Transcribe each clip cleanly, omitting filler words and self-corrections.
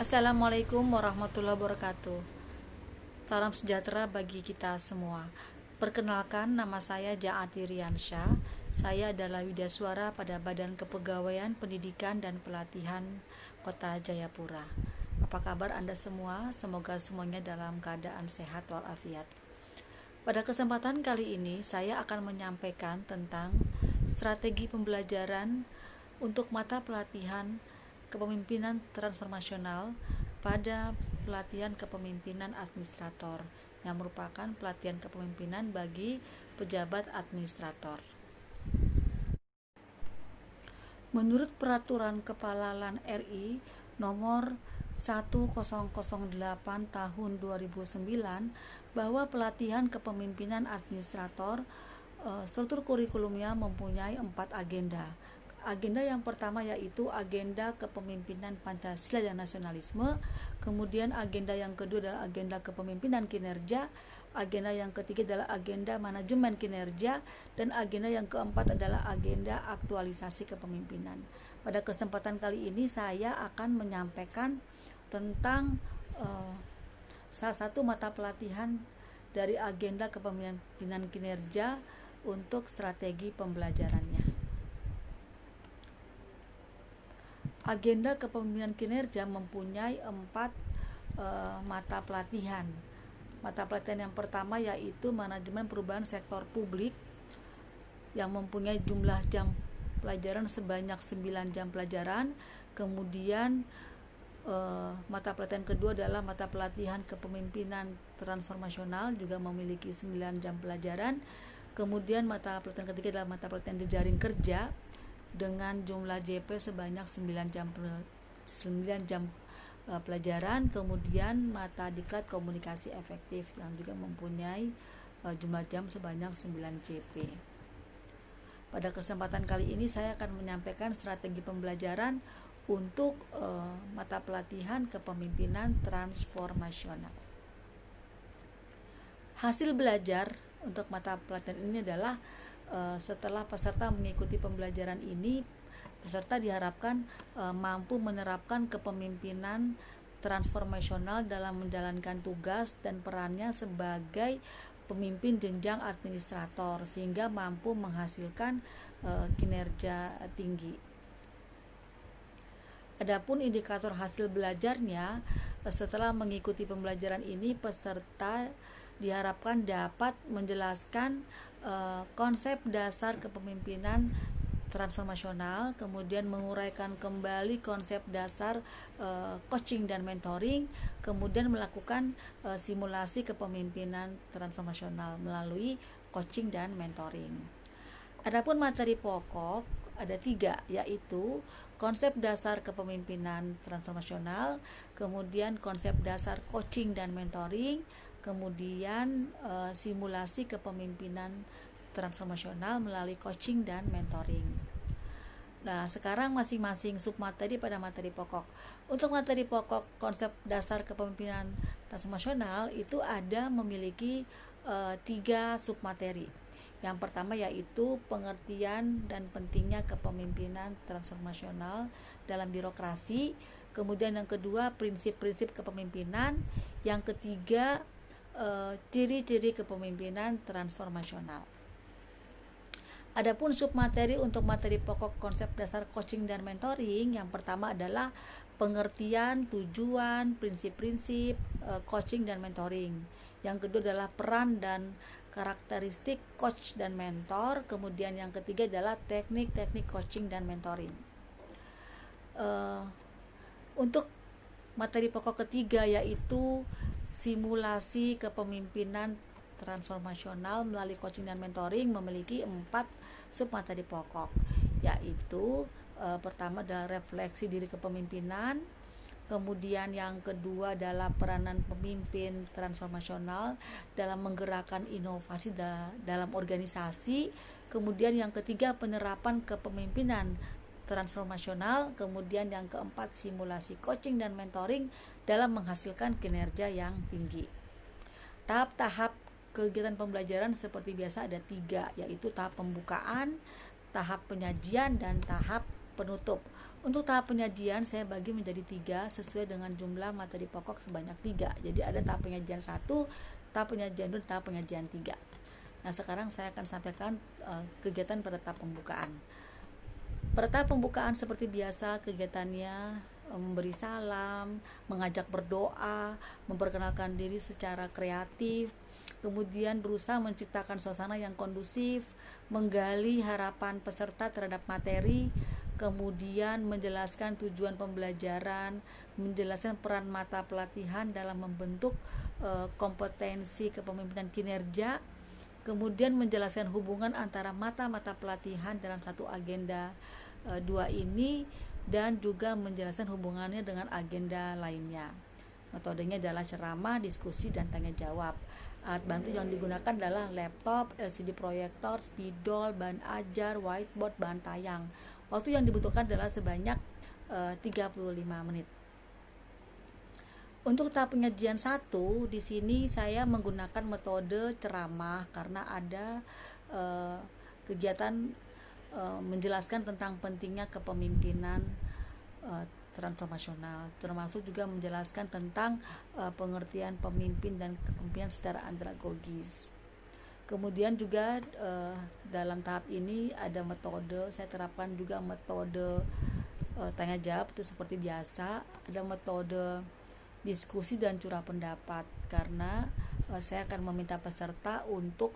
Assalamualaikum warahmatullahi wabarakatuh. Salam sejahtera bagi kita semua. Perkenalkan, nama saya Jaati Riansyah. Saya adalah Widaswara pada Badan Kepegawaian Pendidikan dan Pelatihan Kota Jayapura. Apa kabar Anda semua? Semoga semuanya dalam keadaan sehat walafiat. Pada kesempatan kali ini saya akan menyampaikan tentang strategi pembelajaran untuk mata pelatihan kepemimpinan transformasional pada pelatihan kepemimpinan administrator yang merupakan pelatihan kepemimpinan bagi pejabat administrator. Menurut Peraturan Kepala LAN RI nomor 1008 tahun 2009 bahwa pelatihan kepemimpinan administrator struktur kurikulumnya mempunyai 4 agenda. Agenda yang pertama yaitu agenda kepemimpinan Pancasila dan nasionalisme, kemudian agenda yang kedua adalah agenda kepemimpinan kinerja, agenda yang ketiga adalah agenda manajemen kinerja, dan agenda yang keempat adalah agenda aktualisasi kepemimpinan. Pada kesempatan kali ini saya akan menyampaikan tentang salah satu mata pelatihan dari agenda kepemimpinan kinerja untuk strategi pembelajarannya. Agenda kepemimpinan kinerja mempunyai 4 mata pelatihan. Mata pelatihan yang pertama yaitu manajemen perubahan sektor publik yang mempunyai jumlah jam pelajaran sebanyak 9 jam pelajaran. Kemudian mata pelatihan kedua adalah mata pelatihan kepemimpinan transformasional, juga memiliki 9 jam pelajaran. Kemudian mata pelatihan ketiga adalah mata pelatihan jejaring kerja dengan jumlah JP sebanyak 9 jam pelajaran. Kemudian mata diklat komunikasi efektif yang juga mempunyai jumlah jam sebanyak 9 JP. Pada kesempatan kali ini saya akan menyampaikan strategi pembelajaran untuk mata pelatihan kepemimpinan transformasional. Hasil belajar untuk mata pelatihan ini adalah setelah peserta mengikuti pembelajaran ini, peserta diharapkan mampu menerapkan kepemimpinan transformasional dalam menjalankan tugas dan perannya sebagai pemimpin jenjang administrator sehingga mampu menghasilkan kinerja tinggi. Adapun indikator hasil belajarnya, setelah mengikuti pembelajaran ini, peserta diharapkan dapat menjelaskan konsep dasar kepemimpinan transformasional, kemudian menguraikan kembali konsep dasar coaching dan mentoring, kemudian melakukan simulasi kepemimpinan transformasional melalui coaching dan mentoring. Adapun materi pokok ada 3, yaitu konsep dasar kepemimpinan transformasional, kemudian konsep dasar coaching dan mentoring, kemudian simulasi kepemimpinan transformasional melalui coaching dan mentoring. Nah, sekarang masing-masing submateri pada materi pokok. Untuk materi pokok konsep dasar kepemimpinan transformasional itu memiliki 3 submateri. Yang pertama yaitu pengertian dan pentingnya kepemimpinan transformasional dalam birokrasi. Kemudian yang kedua, prinsip-prinsip kepemimpinan. Yang ketiga, ciri-ciri kepemimpinan transformasional. Adapun submateri untuk materi pokok konsep dasar coaching dan mentoring, yang pertama adalah pengertian, tujuan, prinsip-prinsip coaching dan mentoring. Yang kedua adalah peran dan karakteristik coach dan mentor. Kemudian yang ketiga adalah teknik-teknik coaching dan mentoring. Untuk materi pokok ketiga yaitu simulasi kepemimpinan transformasional melalui coaching dan mentoring, memiliki 4 submateri pokok, yaitu pertama adalah refleksi diri kepemimpinan, kemudian yang kedua adalah peranan pemimpin transformasional dalam menggerakkan inovasi dalam organisasi, kemudian yang ketiga penerapan kepemimpinan transformasional, kemudian yang keempat simulasi coaching dan mentoring dalam menghasilkan kinerja yang tinggi. Tahap-tahap kegiatan pembelajaran seperti biasa ada 3, yaitu tahap pembukaan, tahap penyajian, dan tahap penutup. Untuk tahap penyajian saya bagi menjadi 3 sesuai dengan jumlah materi pokok sebanyak 3. Jadi ada tahap penyajian 1, tahap penyajian 2, tahap penyajian 3. Nah, sekarang saya akan sampaikan kegiatan pada tahap pembukaan. Pada tahap pembukaan seperti biasa kegiatannya memberi salam, mengajak berdoa, memperkenalkan diri secara kreatif, kemudian berusaha menciptakan suasana yang kondusif, menggali harapan peserta terhadap materi, kemudian menjelaskan tujuan pembelajaran, menjelaskan peran mata pelatihan dalam membentuk kompetensi kepemimpinan kinerja, kemudian menjelaskan hubungan antara mata-mata pelatihan dalam satu agenda 2 ini, dan juga menjelaskan hubungannya dengan agenda lainnya. Metodenya adalah ceramah, diskusi, dan tanya jawab. Alat bantu yang digunakan adalah laptop, LCD proyektor, spidol, bahan ajar, whiteboard, bahan tayang. Waktu yang dibutuhkan adalah sebanyak 35 menit. Untuk tahap penyajian 1, di sini saya menggunakan metode ceramah karena ada kegiatan menjelaskan tentang pentingnya kepemimpinan transformasional, termasuk juga menjelaskan tentang pengertian pemimpin dan kepemimpinan secara andragogis. Kemudian juga dalam tahap ini ada metode, saya terapkan juga metode tanya jawab itu seperti biasa, ada metode diskusi dan curah pendapat karena saya akan meminta peserta untuk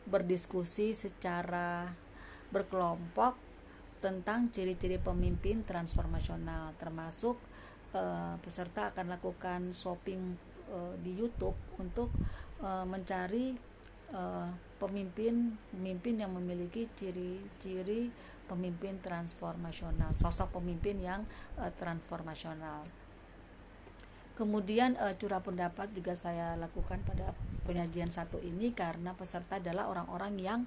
berdiskusi secara berkelompok tentang ciri-ciri pemimpin transformasional, termasuk peserta akan lakukan shopping di YouTube untuk mencari pemimpin yang memiliki ciri-ciri pemimpin transformasional, sosok pemimpin yang transformasional. Kemudian curah pendapat juga saya lakukan pada penyajian 1 ini karena peserta adalah orang-orang yang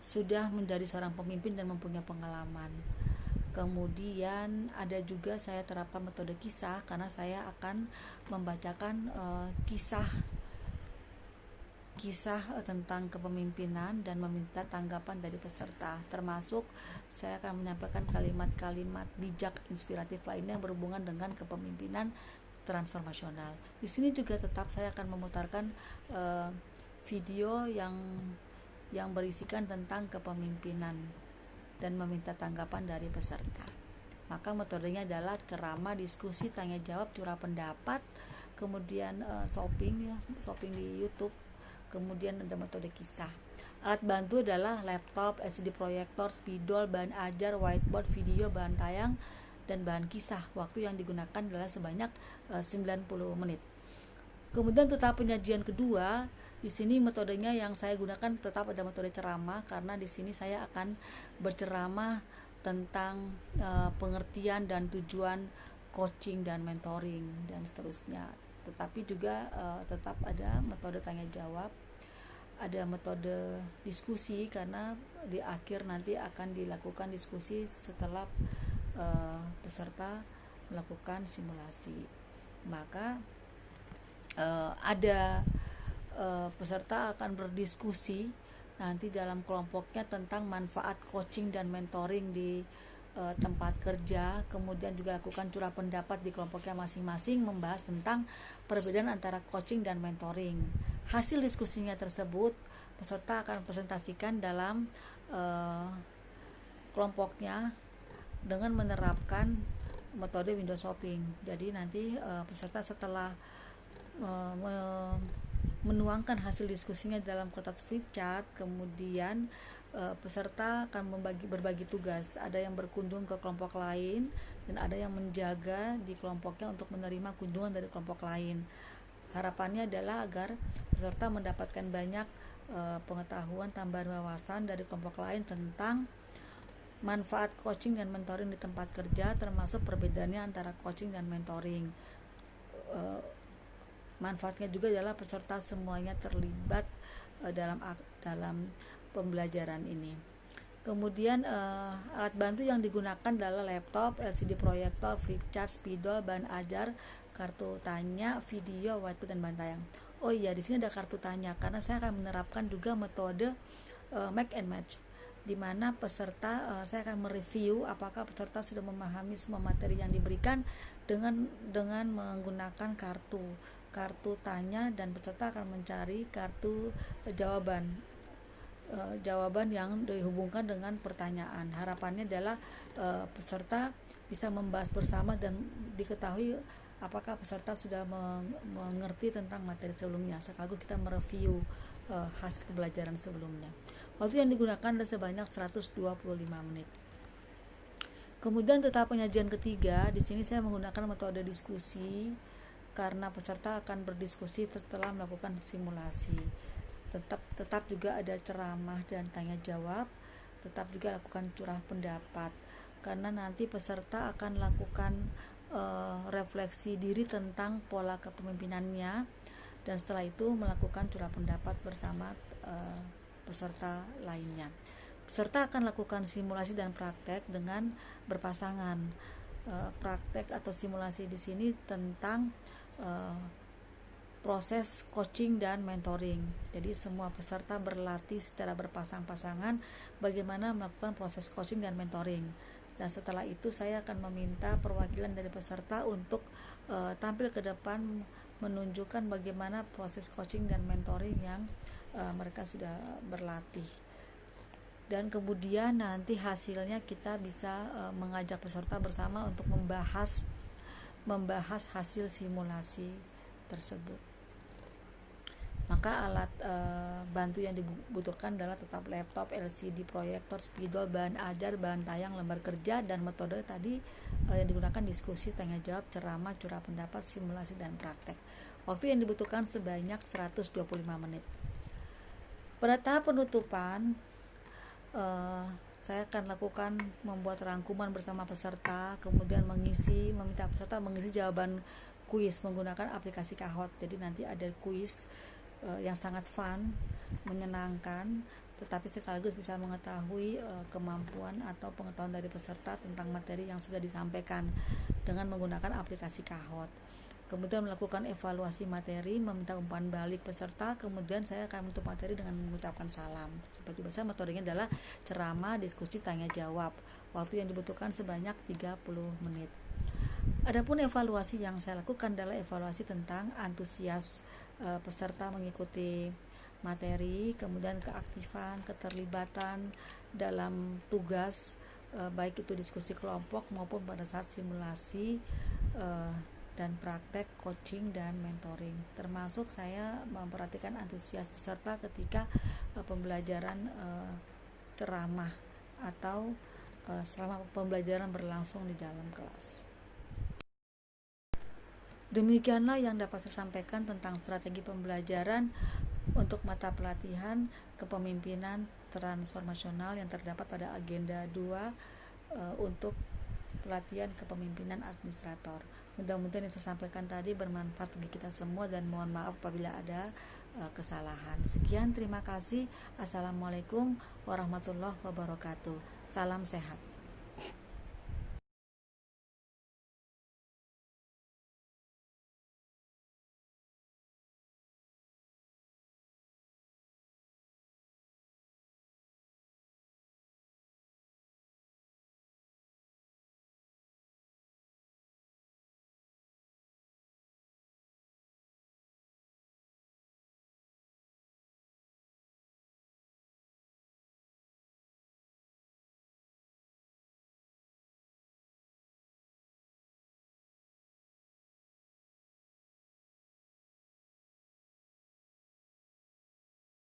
sudah menjadi seorang pemimpin dan mempunyai pengalaman. Kemudian ada juga saya terapkan metode kisah karena saya akan membacakan kisah tentang kepemimpinan dan meminta tanggapan dari peserta, termasuk saya akan menyampaikan kalimat-kalimat bijak inspiratif lainnya yang berhubungan dengan kepemimpinan transformasional. Di sini juga tetap saya akan memutarkan video yang berisikan tentang kepemimpinan dan meminta tanggapan dari peserta. Maka metodenya adalah ceramah, diskusi, tanya jawab, curah pendapat, kemudian shopping di YouTube. Kemudian ada metode kisah. Alat bantu adalah laptop, LCD proyektor, spidol, bahan ajar, whiteboard, video, bahan tayang, dan bahan kisah. Waktu yang digunakan adalah sebanyak 90 menit. Kemudian untuk tahap penyajian kedua, di sini metodenya yang saya gunakan tetap ada metode ceramah karena di sini saya akan berceramah tentang pengertian dan tujuan coaching dan mentoring dan seterusnya. Tetapi juga tetap ada metode tanya jawab, ada metode diskusi karena di akhir nanti akan dilakukan diskusi setelah peserta melakukan simulasi. Maka ada peserta akan berdiskusi nanti dalam kelompoknya tentang manfaat coaching dan mentoring di tempat kerja, kemudian juga lakukan curah pendapat di kelompoknya masing-masing membahas tentang perbedaan antara coaching dan mentoring. Hasil diskusinya tersebut peserta akan presentasikan dalam kelompoknya dengan menerapkan metode window shopping. Jadi nanti peserta setelah menuangkan hasil diskusinya dalam kertas flip chart, kemudian peserta akan berbagi tugas. Ada yang berkunjung ke kelompok lain dan ada yang menjaga di kelompoknya untuk menerima kunjungan dari kelompok lain. Harapannya adalah agar peserta mendapatkan banyak pengetahuan, tambahan wawasan dari kelompok lain tentang manfaat coaching dan mentoring di tempat kerja, termasuk perbedaannya antara coaching dan mentoring. Manfaatnya juga adalah peserta semuanya terlibat dalam pembelajaran ini. Kemudian alat bantu yang digunakan adalah laptop, LCD proyektor, flip chart, spidol, bahan ajar, kartu tanya, video, whiteboard, dan bahan tayang. Oh iya, di sini ada kartu tanya karena saya akan menerapkan juga metode make and match. di mana peserta saya akan mereview apakah peserta sudah memahami semua materi yang diberikan dengan menggunakan kartu tanya, dan peserta akan mencari kartu jawaban yang dihubungkan dengan pertanyaan. Harapannya adalah peserta bisa membahas bersama dan diketahui apakah peserta sudah mengerti tentang materi sebelumnya, sekaligus kita mereview hasil pembelajaran sebelumnya. Waktu yang digunakan adalah sebanyak 125 menit. Kemudian tahap penyajian ketiga, di sini saya menggunakan metode diskusi karena peserta akan berdiskusi setelah melakukan simulasi. Tetap juga ada ceramah dan tanya jawab, tetap juga lakukan curah pendapat karena nanti peserta akan lakukan refleksi diri tentang pola kepemimpinannya, dan setelah itu melakukan curah pendapat bersama peserta lainnya. Peserta akan lakukan simulasi dan praktek dengan berpasangan. Praktek atau simulasi di sini tentang proses coaching dan mentoring. Jadi semua peserta berlatih secara berpasang-pasangan bagaimana melakukan proses coaching dan mentoring. Dan setelah itu saya akan meminta perwakilan dari peserta untuk tampil ke depan menunjukkan bagaimana proses coaching dan mentoring yang mereka sudah berlatih. Dan kemudian nanti hasilnya kita bisa mengajak peserta bersama untuk membahas hasil simulasi tersebut. Maka alat bantu yang dibutuhkan adalah tetap laptop, LCD, proyektor, spidol, bahan ajar, bahan tayang, lembar kerja, dan metode tadi yang digunakan diskusi, tanya jawab, ceramah, curah pendapat, simulasi, dan praktek. Waktu yang dibutuhkan sebanyak 125 menit. Pada tahap penutupan, saya akan lakukan membuat rangkuman bersama peserta, kemudian meminta peserta mengisi jawaban kuis menggunakan aplikasi Kahoot. Jadi nanti ada kuis yang sangat fun, menyenangkan, tetapi sekaligus bisa mengetahui kemampuan atau pengetahuan dari peserta tentang materi yang sudah disampaikan dengan menggunakan aplikasi Kahoot. Kemudian melakukan evaluasi materi, meminta umpan balik peserta, kemudian saya akan menutup materi dengan mengucapkan salam. Seperti biasa metodenya adalah ceramah, diskusi, tanya jawab. Waktu yang dibutuhkan sebanyak 30 menit. Adapun evaluasi yang saya lakukan adalah evaluasi tentang antusias peserta mengikuti materi, kemudian keaktifan, keterlibatan dalam tugas, baik itu diskusi kelompok maupun pada saat simulasi dan praktek coaching dan mentoring. Termasuk saya memperhatikan antusias peserta ketika pembelajaran ceramah atau selama pembelajaran berlangsung di dalam kelas. Demikianlah yang dapat saya sampaikan tentang strategi pembelajaran untuk mata pelatihan kepemimpinan transformasional yang terdapat pada agenda 2 untuk pelatihan kepemimpinan administrator. Mudah-mudahan yang saya sampaikan tadi bermanfaat bagi kita semua, dan mohon maaf apabila ada kesalahan. Sekian, terima kasih. Assalamualaikum warahmatullahi wabarakatuh. Salam sehat.